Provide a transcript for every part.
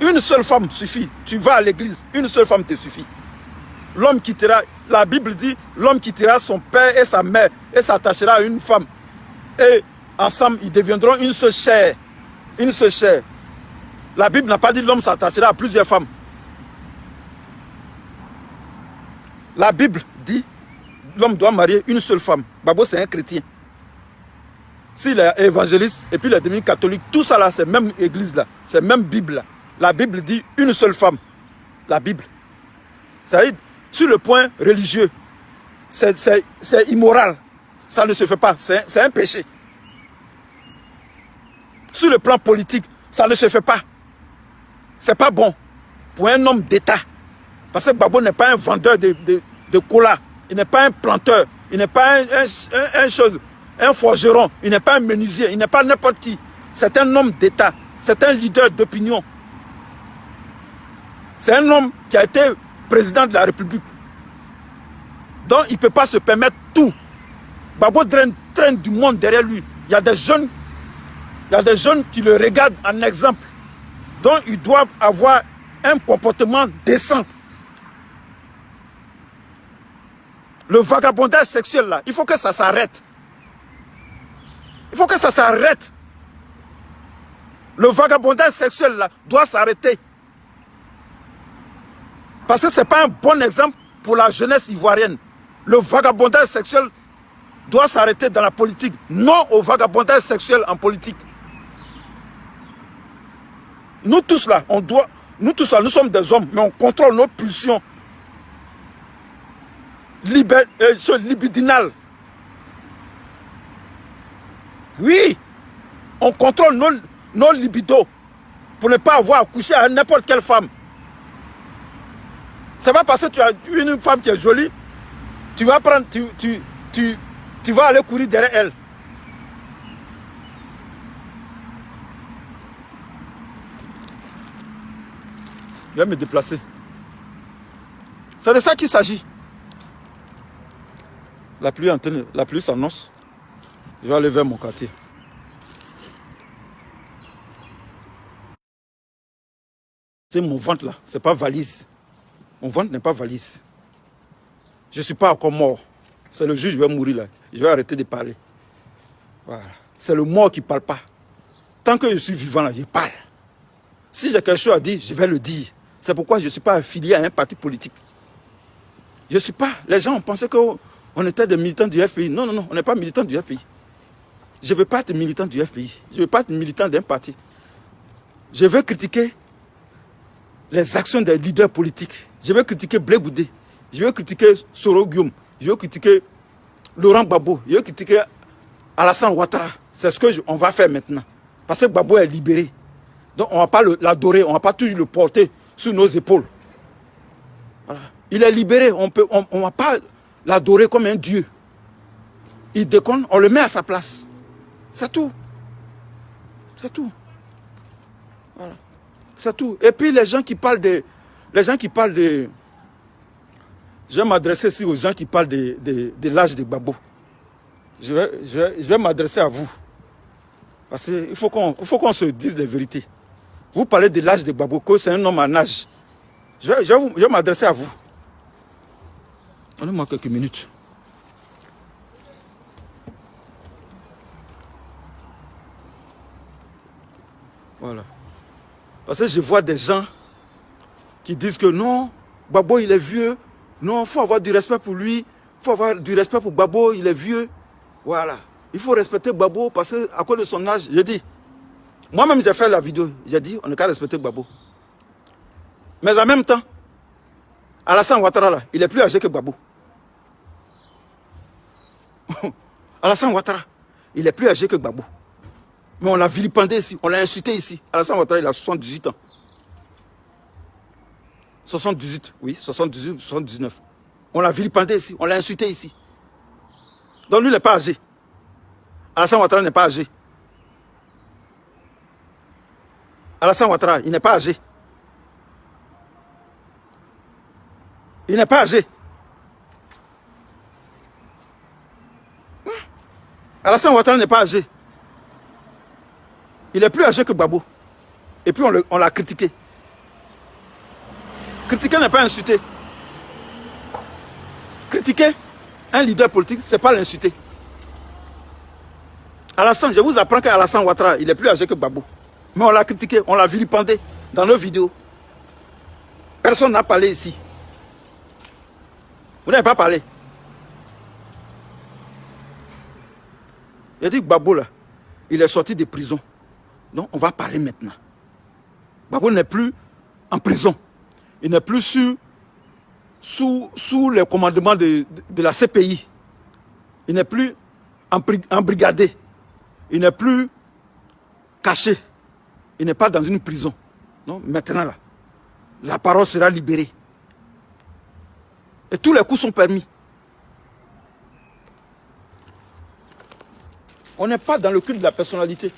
Une seule femme suffit. Tu vas à l'église, une seule femme te suffit. L'homme quittera, la Bible dit, l'homme quittera son père et sa mère et s'attachera à une femme. Et ensemble, ils deviendront une seule chair. Une seule chair. La Bible n'a pas dit l'homme s'attachera à plusieurs femmes. La Bible dit l'homme doit marier une seule femme. Babo, c'est un chrétien. S'il est évangéliste et puis il est devenu catholique, tout ça là, c'est même église là, c'est même Bible là. La Bible dit une seule femme. La Bible. Ça veut dire, sur le point religieux, c'est immoral. Ça ne se fait pas. C'est un péché. Sur le plan politique, ça ne se fait pas. C'est pas bon pour un homme d'État. Parce que Babo n'est pas un vendeur de cola. Il n'est pas un planteur. Il n'est pas un forgeron. Il n'est pas un menuisier. Il n'est pas n'importe qui. C'est un homme d'État. C'est un leader d'opinion. C'est un homme qui a été président de la République. Donc il ne peut pas se permettre tout. Babo traîne du monde derrière lui. Il y a des jeunes qui le regardent en exemple. Donc ils doivent avoir un comportement décent. Le vagabondage sexuel là, il faut que ça s'arrête. Il faut que ça s'arrête. Le vagabondage sexuel là doit s'arrêter. Parce que ce n'est pas un bon exemple pour la jeunesse ivoirienne. Le vagabondage sexuel doit s'arrêter dans la politique. Non au vagabondage sexuel en politique. Nous tous là, nous sommes des hommes, mais on contrôle nos pulsions libidinales. Oui, on contrôle nos libidos pour ne pas avoir à coucher à n'importe quelle femme. C'est pas parce que tu as une femme qui est jolie, tu vas prendre, tu vas aller courir derrière elle. Je vais me déplacer. C'est de ça qu'il s'agit. La pluie s'annonce. Je vais aller vers mon quartier. C'est mon ventre là, c'est pas valise. Mon ventre n'est pas valise. Je ne suis pas encore mort. C'est le juge qui va mourir là. Je vais arrêter de parler. Voilà. C'est le mort qui ne parle pas. Tant que je suis vivant là, je parle. Si j'ai quelque chose à dire, je vais le dire. C'est pourquoi je ne suis pas affilié à un parti politique. Je ne suis pas. Les gens ont pensé qu'on était des militants du FPI. Non, non, non, on n'est pas militants du FPI. Je ne veux pas être militant du FPI. Je ne veux pas être militant d'un parti. Je veux critiquer les actions des leaders politiques. Je veux critiquer Blé Goudé. Je veux critiquer Soro Guillaume. Je veux critiquer Laurent Gbagbo. Je veux critiquer Alassane Ouattara. C'est ce qu'on va faire maintenant. Parce que Gbagbo est libéré. Donc on ne va pas l'adorer, on ne va pas toujours le porter sur nos épaules. Voilà. Il est libéré, on ne va pas l'adorer comme un dieu. Il déconne, on le met à sa place. C'est tout. C'est tout. Voilà. C'est tout. Et puis les gens qui parlent de... Je vais m'adresser aussi aux gens qui parlent de l'âge de Gbagbo. Je vais m'adresser à vous. Parce qu'il faut qu'on se dise les vérités. Vous parlez de l'âge de Gbagbo, que c'est un homme en âge. Je vais m'adresser à vous. Donnez-moi quelques minutes. Voilà. Parce que je vois des gens qui disent que non, Gbagbo il est vieux. Non, il faut avoir du respect pour lui. Il faut avoir du respect pour Gbagbo, il est vieux. Voilà. Il faut respecter Gbagbo parce qu'à cause de son âge, je dis. Moi-même, j'ai fait la vidéo. J'ai dit, on n'a qu'à respecter Gbagbo. Mais en même temps, Alassane Ouattara, là, il est plus âgé que Gbagbo. Alassane Ouattara, il est plus âgé que Gbagbo. Mais on l'a vilipendé ici, on l'a insulté ici. Alassane Ouattara, il a 78 ans. 78, oui, 78, 79. On l'a vilipendé ici, on l'a insulté ici. Donc lui, il n'est pas âgé. Alassane Ouattara n'est pas âgé. Alassane Ouattara, il n'est pas âgé. Il n'est pas âgé. Alassane Ouattara n'est pas âgé. Il est plus âgé que Gbagbo. Et puis on l'a critiqué. Critiquer n'est pas insulter. Critiquer un leader politique, ce n'est pas l'insulter. Alassane, je vous apprends qu'Alassane Ouattara, il est plus âgé que Gbagbo. Mais on l'a critiqué, on l'a vilipendé dans nos vidéos. Personne n'a parlé ici. Vous n'avez pas parlé. Il a dit que Gbagbo, là, il est sorti de prison. Donc, on va parler maintenant. Gbagbo n'est plus en prison. Il n'est plus sous le commandement de la CPI. Il n'est plus embrigadé. Il n'est plus caché. Il n'est pas dans une prison. Non, maintenant, là, la parole sera libérée. Et tous les coups sont permis. On n'est pas dans le culte de la personnalité.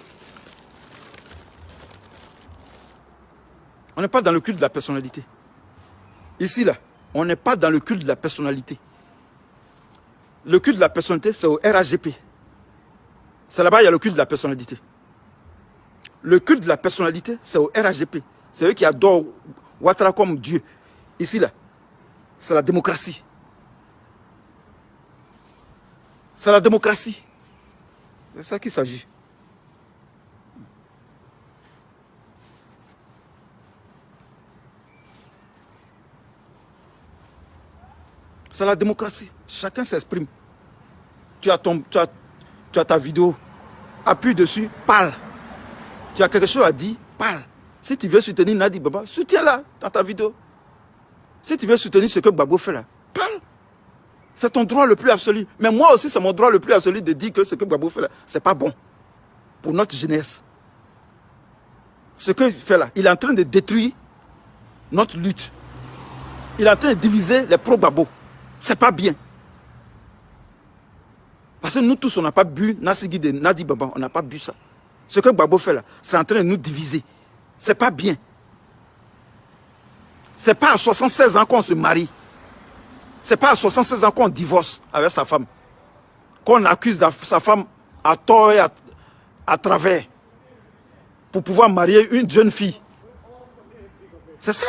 On n'est pas dans le culte de la personnalité. Ici, là, on n'est pas dans le culte de la personnalité. Le culte de la personnalité, c'est au RAGP. C'est là-bas, il y a le culte de la personnalité. Le culte de la personnalité, c'est au RAGP. C'est eux qui adorent Ouattara comme Dieu. Ici, là, c'est la démocratie. C'est la démocratie. C'est ça qu'il s'agit. C'est la démocratie. Chacun s'exprime. Tu as ta vidéo. Appuie dessus, parle. Tu as quelque chose à dire, parle. Si tu veux soutenir Nadi Baba, soutiens-la dans ta vidéo. Si tu veux soutenir ce que Gbagbo fait là, parle. C'est ton droit le plus absolu. Mais moi aussi, c'est mon droit le plus absolu de dire que ce que Gbagbo fait là, c'est pas bon. Pour notre jeunesse. Ce qu'il fait là, il est en train de détruire notre lutte. Il est en train de diviser les pro-Gbagbo. C'est pas bien. Parce que nous tous, on n'a pas bu Nassigui de Nadi Baba, on n'a pas bu ça. Ce que Gbagbo fait là, c'est en train de nous diviser. C'est pas bien. C'est pas à 76 ans qu'on se marie. C'est pas à 76 ans qu'on divorce avec sa femme. Qu'on accuse sa femme à tort et à travers. Pour pouvoir marier une jeune fille. C'est ça.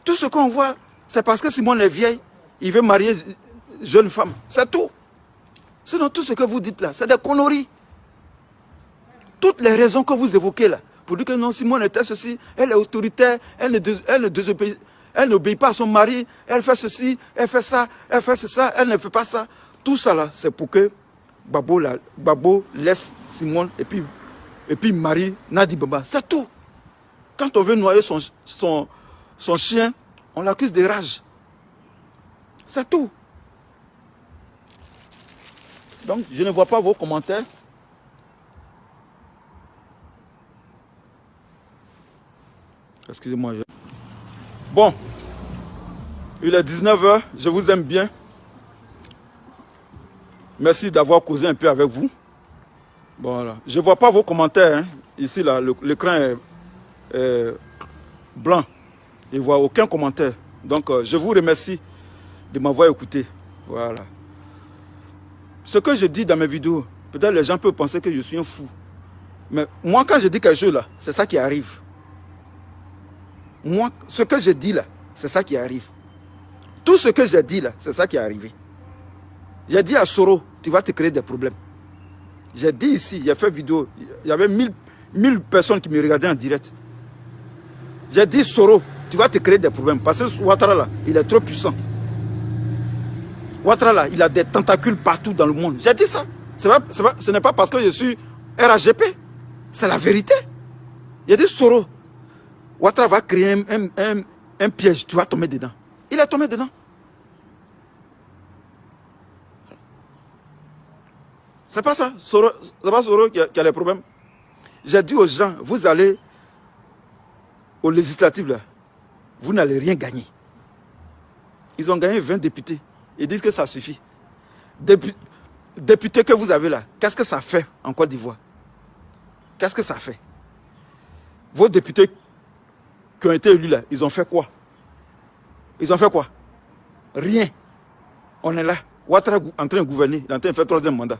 Tout ce qu'on voit, c'est parce que Simone est vieille, il veut marier une jeune femme. C'est tout. Sinon, tout ce que vous dites là, c'est des conneries. Toutes les raisons que vous évoquez là, pour dire que non, Simone était ceci, elle est autoritaire, elle n'obéit pas à son mari, elle fait ceci, elle fait ça, elle ne fait pas ça. Tout ça là, c'est pour que Gbagbo laisse Simone et puis marie Nadi Baba. C'est tout. Quand on veut noyer son chien, on l'accuse de rage. C'est tout. Donc, je ne vois pas vos commentaires. Excusez-moi. Bon. Il est 19 h. Je vous aime bien. Merci d'avoir causé un peu avec vous. Voilà. Je ne vois pas vos commentaires. Hein. Ici, là, l'écran est blanc. Je ne vois aucun commentaire. Donc, je vous remercie de m'avoir écouté. Voilà. Ce que je dis dans mes vidéos, peut-être les gens peuvent penser que je suis un fou. Mais moi, quand je dis quelque chose là, c'est ça qui arrive. Moi, ce que je dis là, c'est ça qui arrive. Tout ce que j'ai dit là, c'est ça qui est arrivé. J'ai dit à Soro, tu vas te créer des problèmes. J'ai dit ici, j'ai fait vidéo, il y avait 1000 personnes qui me regardaient en direct. J'ai dit Soro, tu vas te créer des problèmes. Parce que Ouattara là, il est trop puissant. Ouattara là, il a des tentacules partout dans le monde. J'ai dit ça. Ce n'est pas parce que je suis RAGP. C'est la vérité. J'ai dit Soro, Ouattara va créer un piège, tu vas tomber dedans. Il est tombé dedans. C'est pas ça. C'est pas Soro qui a les problèmes. J'ai dit aux gens, vous allez aux législatives là, vous n'allez rien gagner. Ils ont gagné 20 députés. Ils disent que ça suffit. Députés que vous avez là, qu'est-ce que ça fait en Côte d'Ivoire? Qu'est-ce que ça fait? Vos députés qui ont été élus là, ils ont fait quoi? Ils ont fait quoi? Rien. On est là. Ouattara est en train de gouverner, il est en train de faire 3e mandat.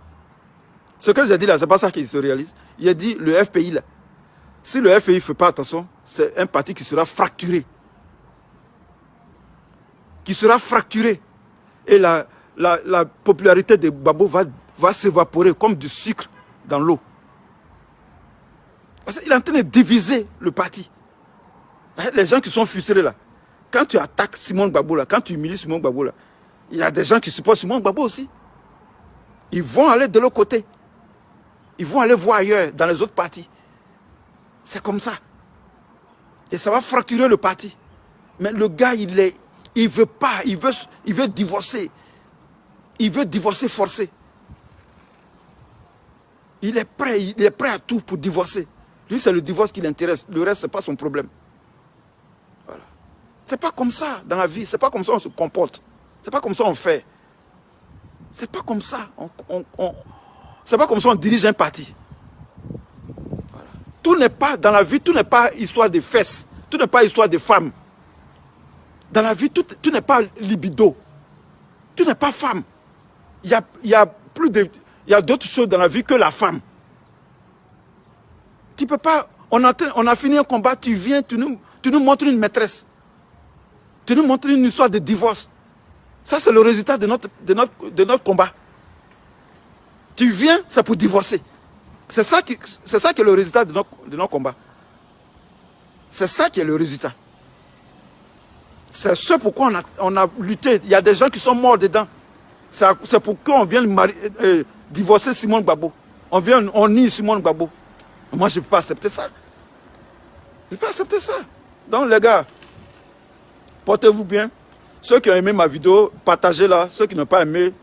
Ce que j'ai dit là, c'est pas ça qui se réalise. Il a dit le FPI là. Si le FPI ne fait pas attention, c'est un parti qui sera fracturé. qui sera fracturé. Et la popularité de Gbagbo va s'évaporer comme du sucre dans l'eau. Parce qu'il est en train de diviser le parti. Les gens qui sont frustrés là, quand tu attaques Simon Gbagbo là, quand tu humilies Simon Gbagbo là, il y a des gens qui supportent Simon Gbagbo aussi. Ils vont aller de l'autre côté. Ils vont aller voir ailleurs, dans les autres partis. C'est comme ça. Et ça va fracturer le parti. Mais le gars, il veut pas, il veut divorcer. Il veut divorcer forcé. Il est prêt à tout pour divorcer. Lui, c'est le divorce qui l'intéresse. Le reste, ce n'est pas son problème. Voilà. C'est pas comme ça dans la vie. C'est pas comme ça on se comporte. C'est pas comme ça on fait. C'est pas comme ça. C'est pas comme ça on dirige un parti. Voilà. Tout n'est pas, dans la vie, tout n'est pas histoire de fesses. Tout n'est pas histoire de femmes. Dans la vie, tout n'est pas libido. Tout n'est pas femme. Il y a d'autres choses dans la vie que la femme. Tu peux pas, on a fini un combat, tu viens, tu nous montres une maîtresse. Tu nous montres une histoire de divorce. Ça, c'est le résultat de notre combat. Tu viens, c'est pour divorcer. C'est ça qui est le résultat de notre combat. C'est ça qui est le résultat. C'est ce pourquoi on a lutté. Il y a des gens qui sont morts dedans. C'est pourquoi on vient divorcer Simon Gbagbo. On nie Simon Gbagbo. Moi, je ne peux pas accepter ça. Je ne peux pas accepter ça. Donc, les gars, portez-vous bien. Ceux qui ont aimé ma vidéo, partagez-la. Ceux qui n'ont pas aimé,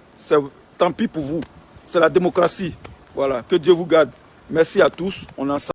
tant pis pour vous. C'est la démocratie. Voilà. Que Dieu vous garde. Merci à tous. On est ensemble.